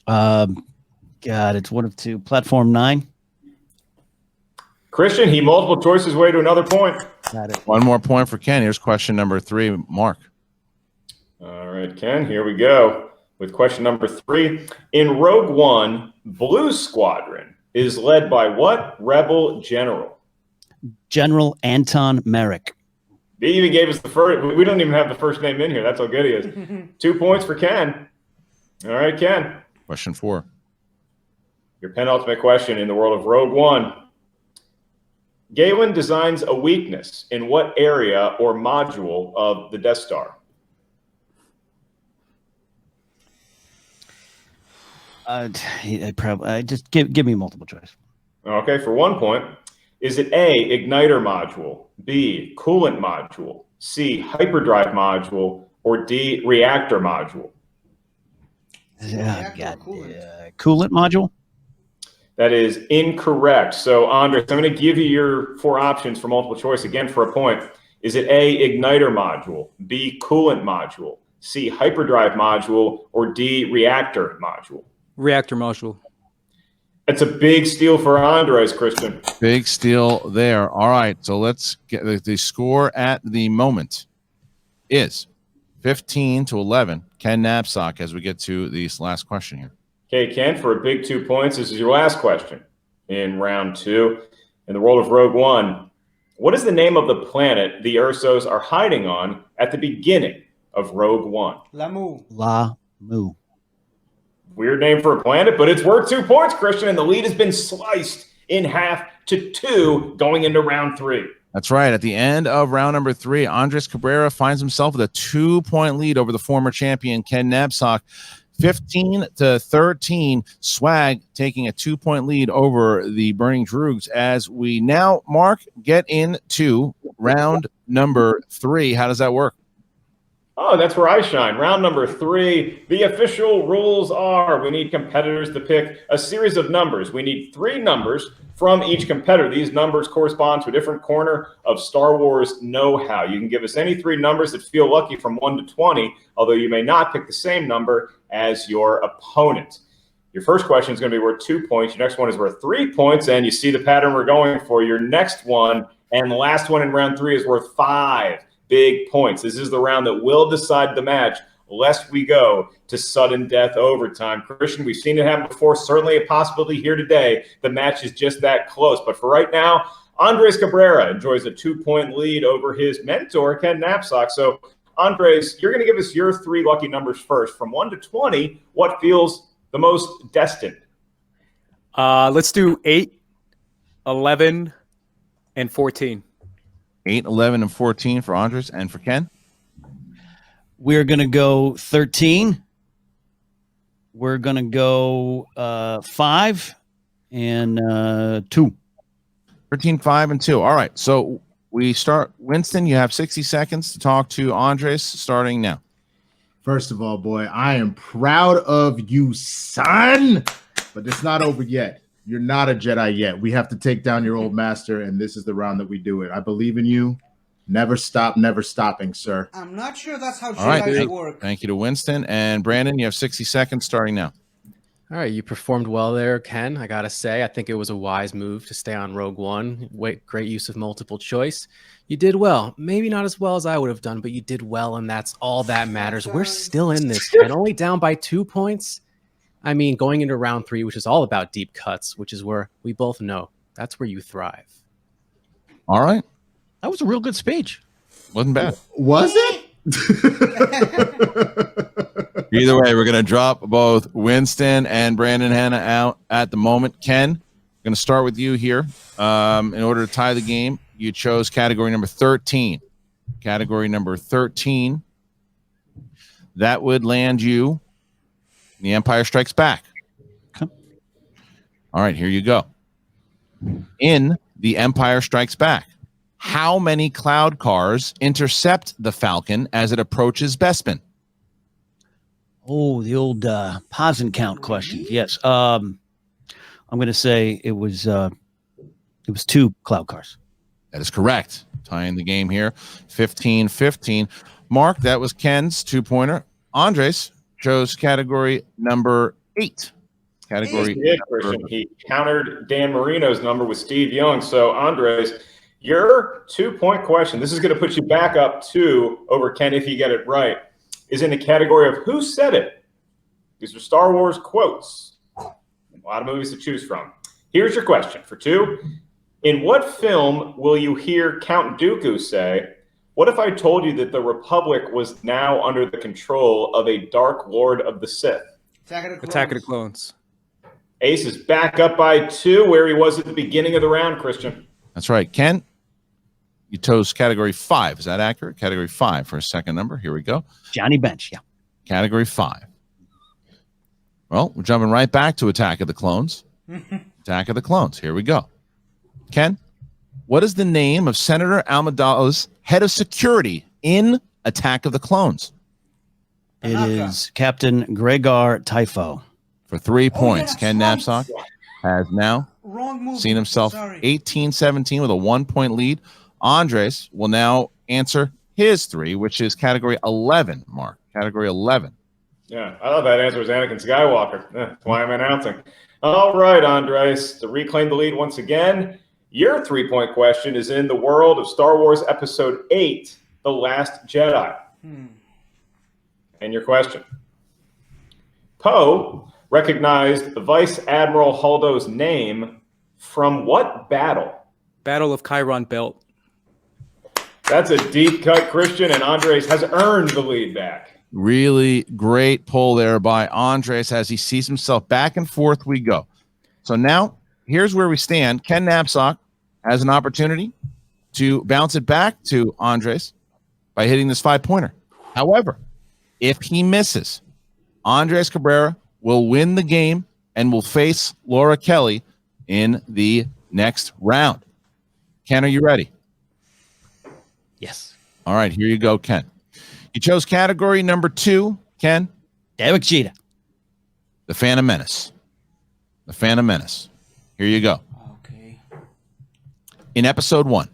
God, it's one of 2. Platform 9. Christian, he multiple choices way to another point. Got it. 1 more point for Ken. Here's question number 3, Mark. All right, Ken, here we go with question number 3. In Rogue One, Blue Squadron is led by what rebel general? General Anton Merrick. They even gave us the first. We don't even have the first name in here. That's how good he is. 2 points for Ken. All right, Ken. Question 4. Your penultimate question in the world of Rogue One. Galen designs a weakness in what area or module of the Death Star? Just give me multiple choice. Okay, for 1 point. Is it A, igniter module, B, coolant module, C, hyperdrive module, or D, reactor module? Coolant module? That is incorrect. So, Andres, I'm going to give you your 4 options for multiple choice again for a point. Is it A, igniter module, B, coolant module, C, hyperdrive module, or D, reactor module? Reactor module. It's a big steal for Andres, Christian. Big steal there. All right, so let's get the score at the moment is 15-11. Ken Napzok as we get to this last question here. Okay, Ken, for a big 2 points, this is your last question in round 2. In the world of Rogue One, what is the name of the planet the Ursos are hiding on at the beginning of Rogue One? Lamu. Lamu. Weird name for a planet, but it's worth 2 points, Christian, and the lead has been sliced in half to 2 going into round 3. That's right. At the end of round number 3, Andres Cabrerea finds himself with a 2-point lead over the former champion, Ken Napzok. 15-13. Swag taking a 2-point lead over the Burning Droogs as we now, Mark, get into round number 3. How does that work? Oh, that's where I shine. Round number 3. The official rules are we need competitors to pick a series of numbers. We need 3 numbers from each competitor. These numbers correspond to a different corner of Star Wars know-how. You can give us any 3 numbers that feel lucky from 1 to 20, although you may not pick the same number as your opponent. Your first question is going to be worth 2 points. Your next one is worth 3 points, and you see the pattern we're going for. Your next one and the last one in round 3 is worth 5 big points. This is the round that will decide the match, lest we go to sudden death overtime. Christian, we've seen it happen before, certainly a possibility here today. The match is just that close. But for right now, Andres Cabrerea enjoys a 2-point lead over his mentor, Ken Napzok. So, Andres, you're going to give us your 3 lucky numbers first. From 1 to 20, what feels the most destined? Let's do 8, 11, and 14. 8, 11, and 14 for Andres. And for Ken? We're going to go 13. We're going to go 5 and 2. 13, 5, and 2. All right. So we start. Winston, you have 60 seconds to talk to Andres starting now. First of all, boy, I am proud of you, son. But it's not over yet. You're not a Jedi yet. We have to take down your old master, and this is the round that we do it. I believe in you. Never stop, never stopping, sir. I'm not sure that's how All right. Jedi work. Thank you to Winston. And Brandon, you have 60 seconds starting now. All right, you performed well there, Ken. I gotta say, I think it was a wise move to stay on Rogue One. Great use of multiple choice. You did well. Maybe not as well as I would have done, but you did well, and that's all that matters. We're still in this, Ken. Only down by 2 points. I mean, going into round 3, which is all about deep cuts, which is where we both know that's where you thrive. All right. That was a real good speech. Wasn't bad. Was it? Either way, we're going to drop both Winston and Brandon Hanna out at the moment. Ken, I'm going to start with you here. In order to tie the game, you chose category number 13. Category number 13. That would land you in The Empire Strikes Back. Okay. All right, here you go. In The Empire Strikes Back, how many cloud cars intercept the Falcon as it approaches Bespin? Oh, the old pause and count questions. Yes. I'm going to say it was 2 cloud cars. That is correct. Tying the game here, 15-15. Mark, that was Ken's 2-pointer. Andres chose category number 8. Category. He countered Dan Marino's number with Steve Young. So, Andres, your 2-point question, this is going to put you back up 2 over Ken if you get it right, is in the category of who said it. These are Star Wars quotes. A lot of movies to choose from. Here's your question for 2. In what film will you hear Count Dooku say, "What if I told you that the Republic was now under the control of a Dark Lord of the Sith"? Attack of the Clones. Ace is back up by 2, where he was at the beginning of the round, Christian. That's right. Ken, you chose category 5. Is that accurate? Category 5 for a second number. Here we go. Johnny Bench, yeah. Category 5. Well, we're jumping right back to Attack of the Clones. Attack of the Clones. Here we go. Ken, what is the name of Senator Amidala's head of security in Attack of the Clones? It is Captain Gregor Typho. For 3 points, Ken Napzok has now Wrong movie. seen himself Sorry. 18-17 with a 1-point lead. Andres will now answer his 3, which is category 11, Mark. Category 11. Yeah, I thought that answer was Anakin Skywalker. That's why I'm announcing. All right, Andres, to reclaim the lead once again, your 3-point question is in the world of Star Wars Episode 8, The Last Jedi. And your question. Poe recognized Vice Admiral Holdo's name from what battle? Battle of Chiron Belt. That's a deep cut, Christian, and Andres has earned the lead back. Really great pull there by Andres as he sees himself. Back and forth we go. So now here's where we stand. Ken Napzok has an opportunity to bounce it back to Andres by hitting this 5-pointer. However, if he misses, Andres Cabrerea will win the game and will face Laura Kelly in the next round. Ken, are you ready? Yes. All right, here you go, Ken. You chose category number 2, Ken. Derek Jeter. The Phantom Menace. The Phantom Menace. Here you go. Okay. In episode 1,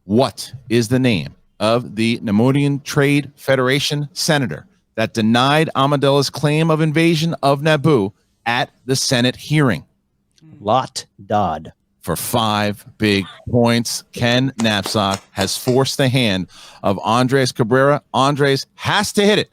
what is the name of the Neimoidian Trade Federation senator that denied Amidala's claim of invasion of Naboo at the Senate hearing? Lot Dodd. For 5 big points, Ken Napzok has forced the hand of Andres Cabrerea. Andres has to hit it.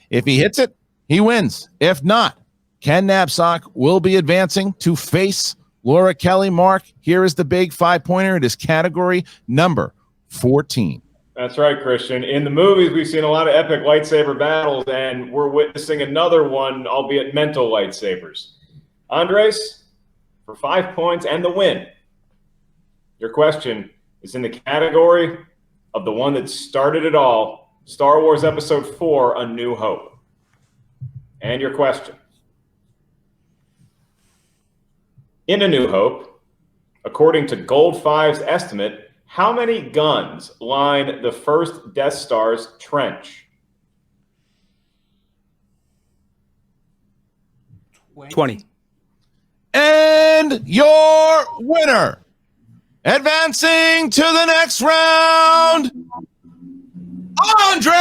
If he hits it, he wins. If not, Ken Napzok will be advancing to face Laura Kelly. Mark, here is the big 5-pointer. It is category number 14. That's right, Christian. In the movies, we've seen a lot of epic lightsaber battles, and we're witnessing another one, albeit mental lightsabers. Andres, for 5 points and the win. Your question is in the category of the one that started it all, Star Wars Episode 4, A New Hope. And your question. In A New Hope, according to Gold 5's estimate, how many guns line the first Death Star's trench? 20. And your winner, advancing to the next round, Andres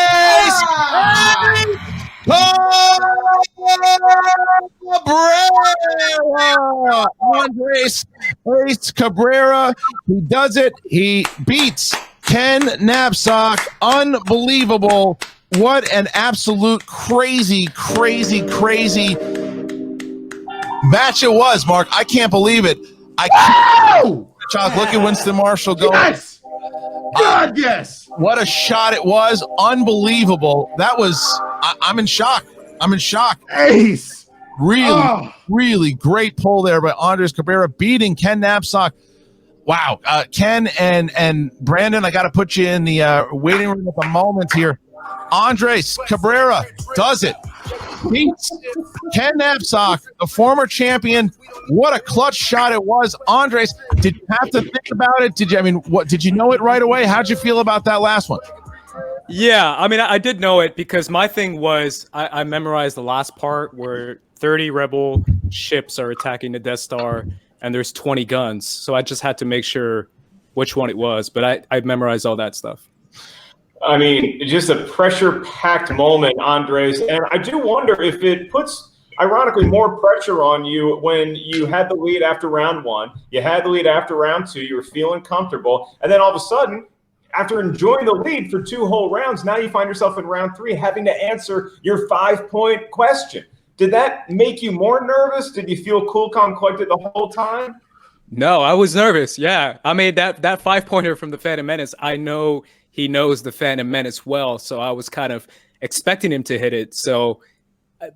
Cabrerea. Andres Ace Cabrerea. He does it. He beats Ken Napzok. Unbelievable. What an absolute crazy match it was, Mark. I can't believe it. Chalk, look at Winston Marshall going. Yes! God, yes! What a shot it was. Unbelievable. That was, I'm in shock. Ace! Really great pull there by Andres Cabrerea beating Ken Napzok. Wow. Ken and Brandon, I got to put you in the waiting room at the moment here. Andres Cabrerea does it. Beats Ken Napzok, the former champion. What a clutch shot it was. Andres, did you have to think about it? Did you know it right away? How'd you feel about that last one? Yeah, I mean, I did know it because my thing was I memorized the last part where 30 rebel ships are attacking the Death Star and there's 20 guns. So I just had to make sure which one it was, but I memorized all that stuff. I mean, just a pressure-packed moment, Andres. And I do wonder if it puts, ironically, more pressure on you when you had the lead after round 1, you had the lead after round 2, you were feeling comfortable, and then all of a sudden, after enjoying the lead for 2 whole rounds, now you find yourself in round 3 having to answer your 5-point question. Did that make you more nervous? Did you feel cool, calm, collected the whole time? No, I was nervous. Yeah, I mean, that 5-pointer from the Phantom Menace, I know he knows the Phantom Menace well, so I was kind of expecting him to hit it. So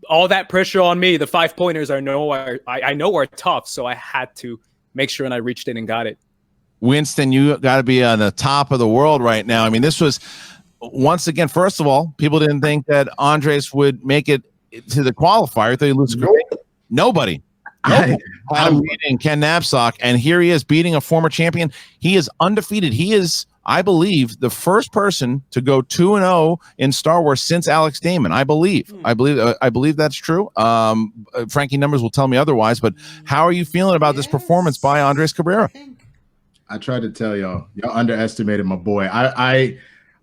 all that pressure on me, the 5-pointers I know are tough, so I had to make sure and I reached in and got it. Winston, you got to be on the top of the world right now. I mean, this was, once again, first of all, people didn't think that Andres would make it to the qualifier. They lose. Nobody. I'm reading Ken Napzok, and here he is beating a former champion. He is undefeated. He is, I believe, the first person to go 2-0 in Star Wars since Alex Damon. I believe that's true. Frankie numbers will tell me otherwise. But how are you feeling about this performance by Andres Cabrerea? I tried to tell y'all underestimated my boy. I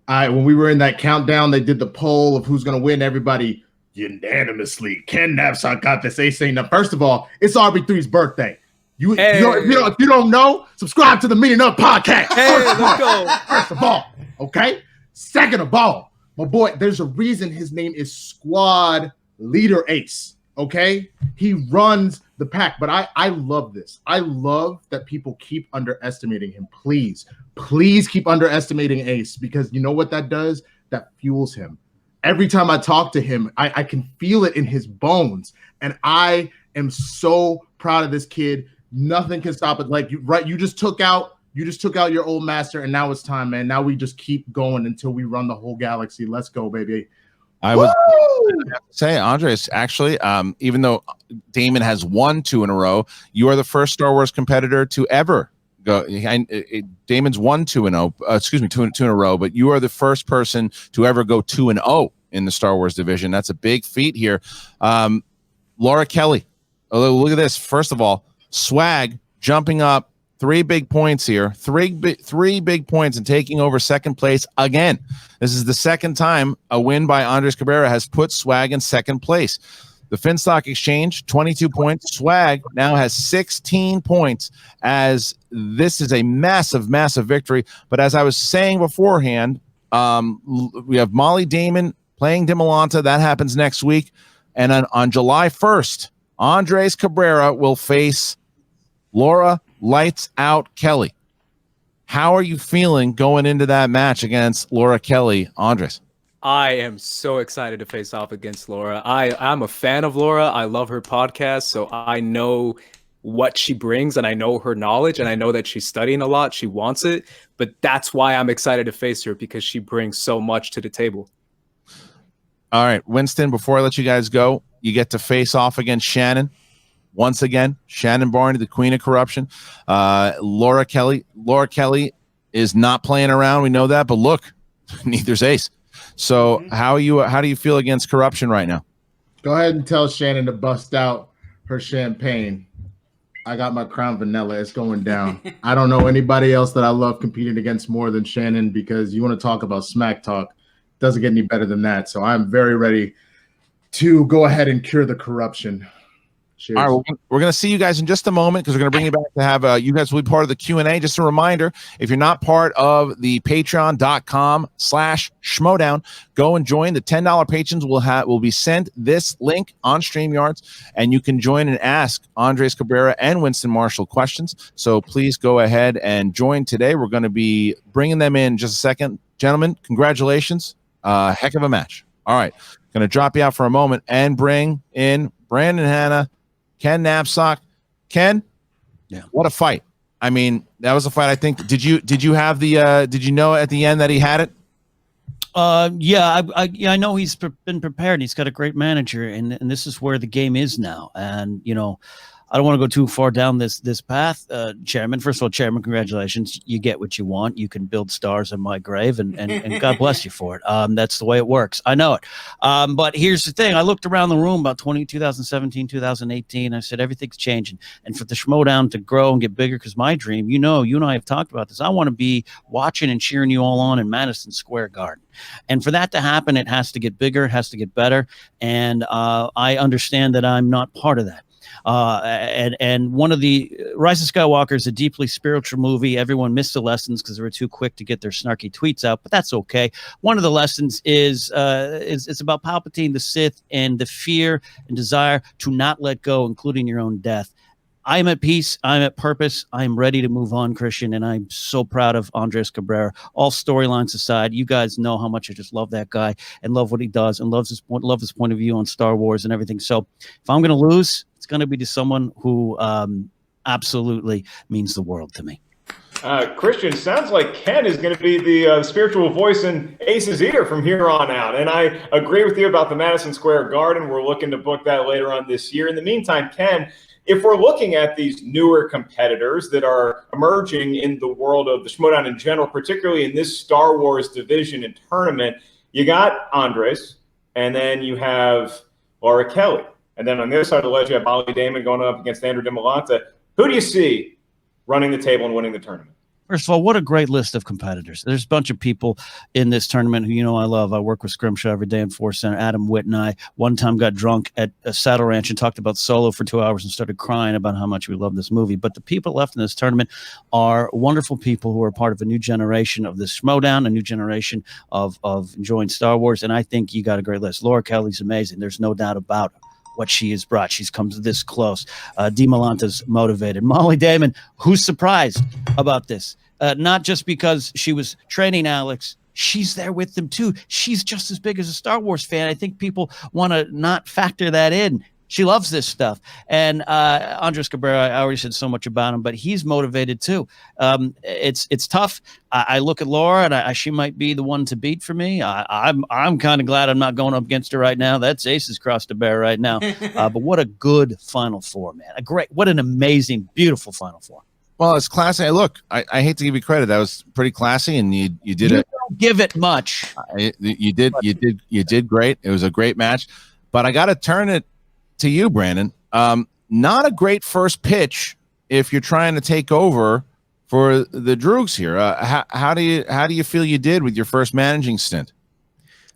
when we were in that countdown, they did the poll of who's gonna win. Everybody unanimously, Ken Napzok got this ace. First of all, it's RB3's birthday. If you don't know, subscribe to the Meeting Up podcast. Hey, let's go. First of all, okay. Second of all, my boy, there's a reason his name is Squad Leader Ace. Okay, he runs the pack. But I love this. I love that people keep underestimating him. Please keep underestimating Ace, because you know what that does? That fuels him. Every time I talk to him, I can feel it in his bones, and I am so proud of this kid. Nothing can stop it. Like you just took out your old master, and now it's time, man. Now we just keep going until we run the whole galaxy. Let's go, baby. I would say, Andres, actually, even though Damon has won 2 in a row, you are the first Star Wars competitor to ever go. Damon's won 2-0, excuse me, 2 in a row, but you are the first person to ever go 2-0 in the Star Wars division. That's a big feat here. Laura Kelly, look at this. First of all, Swag jumping up 3 big points here, three big points, and taking over second place again. This is the second time a win by Andres Cabrerea has put Swag in second place. The Finstock Exchange, 22 points. Swag now has 16 points, as this is a massive, massive victory. But as I was saying beforehand, we have Molly Damon playing Dimolanta. That happens next week. And on July 1st, Andres Cabrerea will face Laura Lights Out Kelly. How are you feeling going into that match against Laura Kelly, Andres? I am so excited to face off against Laura. I'm a fan of Laura. I love her podcast, so I know what she brings, and I know her knowledge, and I know that she's studying a lot. She wants it, but that's why I'm excited to face her, because she brings so much to the table. All right, Winston, before I let you guys go, you get to face off against Shannon. Once again, Shannon Barney, the queen of corruption. Laura Kelly is not playing around. We know that, but look, neither's Ace. So how do you feel against corruption right now? Go ahead and tell Shannon to bust out her champagne. I got my Crown Vanilla. It's going down. I don't know anybody else that I love competing against more than Shannon, because you want to talk about smack talk. Doesn't get any better than that. So I'm very ready to go ahead and cure the corruption. Cheers. All right, we're going to see you guys in just a moment, because we're going to bring you back to have you guys will be part of the Q&A. Just a reminder, if you're not part of the patreon.com/Schmoedown, go and join. The $10 patrons will be sent this link on StreamYards, and you can join and ask Andres Cabrerea and Winston Marshall questions. So please go ahead and join today. We're going to be bringing them in just a second. Gentlemen, congratulations. Heck of a match. All right, going to drop you out for a moment and bring in Brandon Hanna, Ken Napzok. Ken, yeah, what a fight! I mean, that was a fight. I think. Did you have the? Did you know at the end that he had it? Yeah, I know he's been prepared. He's got a great manager, and this is where the game is now. And I don't want to go too far down this path, Chairman. First of all, Chairman, congratulations. You get what you want. You can build stars in my grave, and God bless you for it. That's the way it works. I know it. But here's the thing. I looked around the room about 2017, 2018. I said, everything's changing. And for the Schmoedown to grow and get bigger, because my dream, you and I have talked about this, I want to be watching and cheering you all on in Madison Square Garden. And for that to happen, it has to get bigger, it has to get better. And I understand that I'm not part of that. And one of the Rise of Skywalker is a deeply spiritual movie. Everyone missed the lessons because they were too quick to get their snarky tweets out, but that's okay. One of the lessons is about Palpatine, the Sith, and the fear and desire to not let go, including your own death. I'm at peace. I'm at purpose. I'm ready to move on, Christian, and I'm so proud of Andres Cabrerea. All storylines aside, you guys know how much I just love that guy and love what he does and love his point of view on Star Wars and everything. So if I'm going to lose, it's going to be to someone who absolutely means the world to me. Christian, sounds like Ken is going to be the spiritual voice in Ace's ear from here on out. And I agree with you about the Madison Square Garden. We're looking to book that later on this year. In the meantime, Ken, if we're looking at these newer competitors that are emerging in the world of the Schmoedown in general, particularly in this Star Wars division and tournament, you got Andres, and then you have Laura Kelly. And then on the other side of the ledge, you have Molly Damon going up against Andrew DiMolanta. Who do you see running the table and winning the tournament? First of all, what a great list of competitors. There's a bunch of people in this tournament who, I love. I work with Scrimshaw every day in Force Center. Adam Witt and I one time got drunk at a Saddle Ranch and talked about Solo for 2 hours and started crying about how much we love this movie. But the people left in this tournament are wonderful people who are part of a new generation of this Schmoedown, a new generation of enjoying Star Wars. And I think you got a great list. Laura Kelly's amazing. There's no doubt about what she has brought. She's come this close. DiMolanta's motivated. Molly Damon, who's surprised about this? Not just because she was training Alex. She's there with them too. She's just as big as a Star Wars fan. I think people want to not factor that in. She loves this stuff. And Andres Cabrerea, I already said so much about him, but he's motivated too. It's tough. I look at Laura, and she might be the one to beat for me. I'm kind of glad I'm not going up against her right now. That's aces crossed to bear right now. But what a good Final Four, man! What an amazing, beautiful Final Four. Well, it's classy. Look, I hate to give you credit. That was pretty classy, and you did it. Don't give it much. You did great. It was a great match, but I got to turn it to you, Brandon. Not a great first pitch if you're trying to take over for the Droogs here. How do you feel you did with your first managing stint?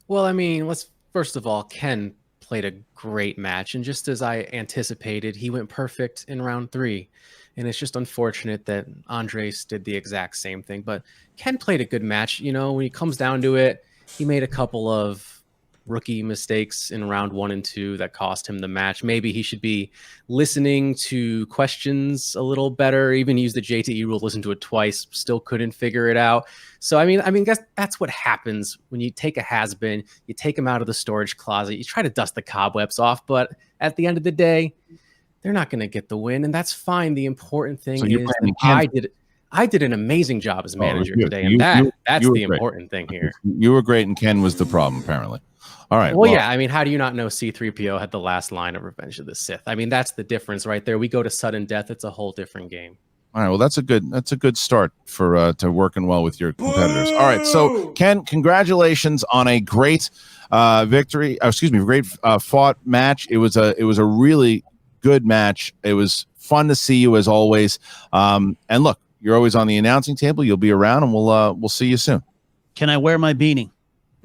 Well, I mean, let's first of all, Ken played a great match, and just as I anticipated, he went perfect in round 3. And it's just unfortunate that Andres did the exact same thing. But Ken played a good match. When he comes down to it, he made a couple of rookie mistakes in round 1 and 2 that cost him the match. Maybe he should be listening to questions a little better. Even use the JTE rule, listen to it twice, still couldn't figure it out. So, I mean, guess that's what happens when you take a has-been, you take him out of the storage closet, you try to dust the cobwebs off. But at the end of the day, they're not going to get the win, and that's fine. The important thing is that I did an amazing job as manager today, and that's the important thing here. You were great, and Ken was the problem, apparently. All right. Well, yeah. I mean, how do you not know C-3PO had the last line of Revenge of the Sith? I mean, that's the difference right there. We go to sudden death; it's a whole different game. All right. Well, that's a good start for to working well with your competitors. All right. So, Ken, congratulations on a great victory. Great fought match. It was a really good match. It was fun to see you as always. And look, you're always on the announcing table. You'll be around, and we'll see you soon. Can I wear my beanie?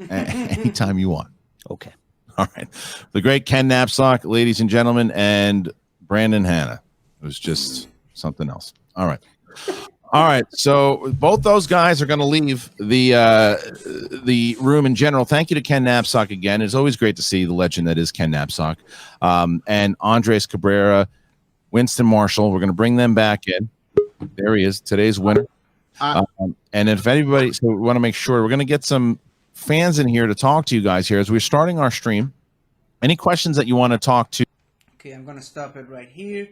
Anytime you want. Okay. All right. The great Ken Napzok, ladies and gentlemen, and Brandon Hanna. It was just something else. All right. All right. So both those guys are going to leave the room in general. Thank you to Ken Napzok again. It's always great to see the legend that is Ken Napzok. And Andres Cabrerea, Winston Marshall. We're going to bring them back in. There he is, today's winner. And if anybody, so we want to make sure we're going to get some fans in here to talk to you guys here as we're starting our stream. Any questions that you want to talk to? Okay, I'm going to stop it right here.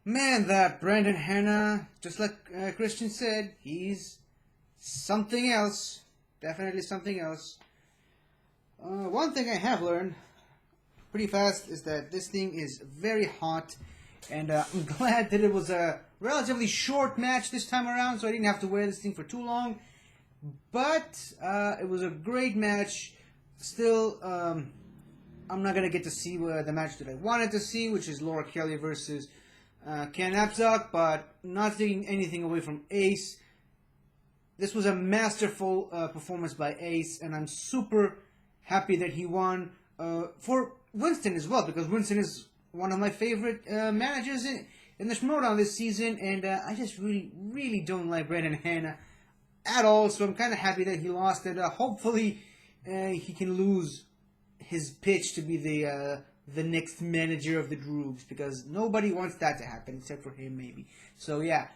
Man, that Brandon Hanna, just like Christian said, he's something else. Definitely something else. One thing I have learned pretty fast is that this thing is very hot. And I'm glad that it was a relatively short match this time around, so I didn't have to wear this thing for too long. But it was a great match. Still, I'm not going to get to see the match that I wanted to see, which is Laura Kelly versus Ken Napzok, but not taking anything away from Ace. This was a masterful performance by Ace, and I'm super happy that he won. For Winston as well, because Winston is one of my favorite managers in the Schmoedown this season, and I just really don't like Brandon Hanna at all, so I'm kind of happy that he lost it. Hopefully he can lose his pitch to be the next manager of the Droogs, because nobody wants that to happen except for him maybe. So yeah,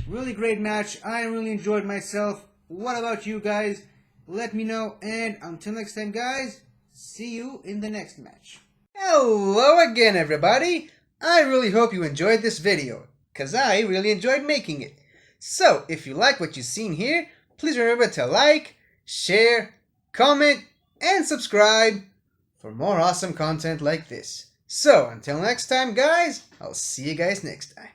really great match. I really enjoyed myself. What about you guys? Let me know, and until next time guys, see you in the next match. Hello again everybody. I really hope you enjoyed this video, cause I really enjoyed making it. So, if you like what you've seen here, please remember to like, share, comment, and subscribe for more awesome content like this. So, until next time, guys, I'll see you guys next time.